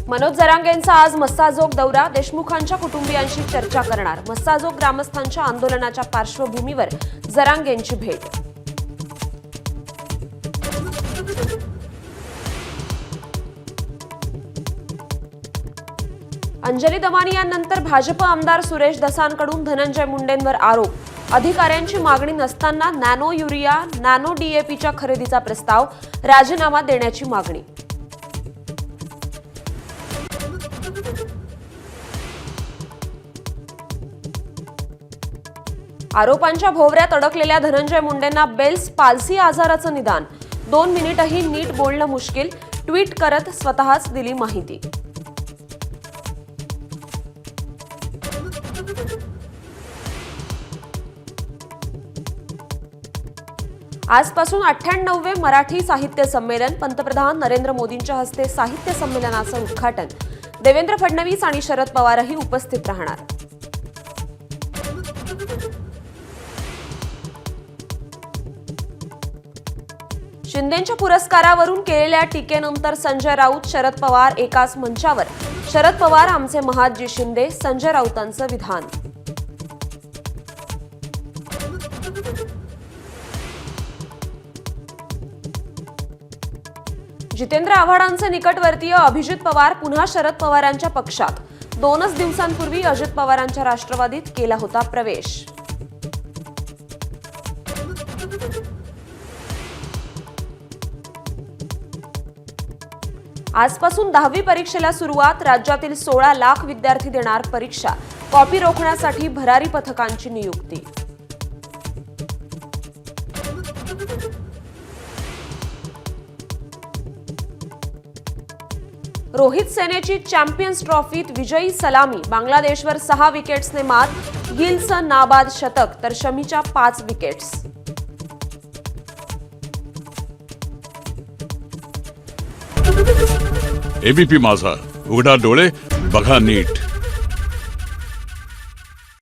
मनोज जरांगेंचा आज मस्साजोग दौरा, देशमुखांच्या कुटुंबियांशी चर्चा करणार। मस्साजोग ग्रामस्थांच्या आंदोलनाच्या पार्श्वभूमीवर जरांगेंची भेट। अंजली दमानी यांनंतर भाजप आमदार सुरेश दसांकडून धनंजय मुंडेंवर आरोप। अधिकाऱ्यांची मागणी नसताना नॅनो युरिया, नॅनो डीएपीच्या खरेदीचा प्रस्ताव, राजीनामा देण्याची मागणी। आरोपांच्या भोवऱ्यात अडकलेल्या धनंजय मुंडेंना बेल्स पाल्सी आजाराचं निदान। 2 मिनिटही नीट बोलणं मुश्किल, ट्विट करत स्वतःच दिली माहिती। आजपासून 98वे मराठी साहित्य संमेलन, पंतप्रधान नरेंद्र मोदींच्या हस्ते साहित्य संमेलनाचं उद्घाटन। देवेंद्र फडणवीस आणि शरद पवारही उपस्थित राहणार। शिंदेंच्या पुरस्कारावरून केलेल्या टीकेनंतर संजय राऊत, शरद पवार एकाच मंचावर। शरद पवार आमचे महादजी शिंदे, संजय राऊतांचं विधान। जितेंद्र आव्हाडांचे निकटवर्तीय अभिजित पवार पुन्हा शरद पवारांच्या पक्षात। 2च दिवसांपूर्वी अजित पवारांच्या राष्ट्रवादीत केला होता प्रवेश। आजपासून 10वी परीक्षेला सुरुवात, राज्यातील 16 लाख विद्यार्थी देणार परीक्षा। कॉपी रोखण्यासाठी भरारी पथकांची नियुक्ती। रोहित सेनेची चॅम्पियन्स ट्रॉफीत विजयी सलामी, बांगलादेशवर 6 विकेट्सने मात। गिलचं नाबाद शतक तर शमीच्या 5 विकेट्स। एबीपी माझा, उघडा डोळे बघा नीट।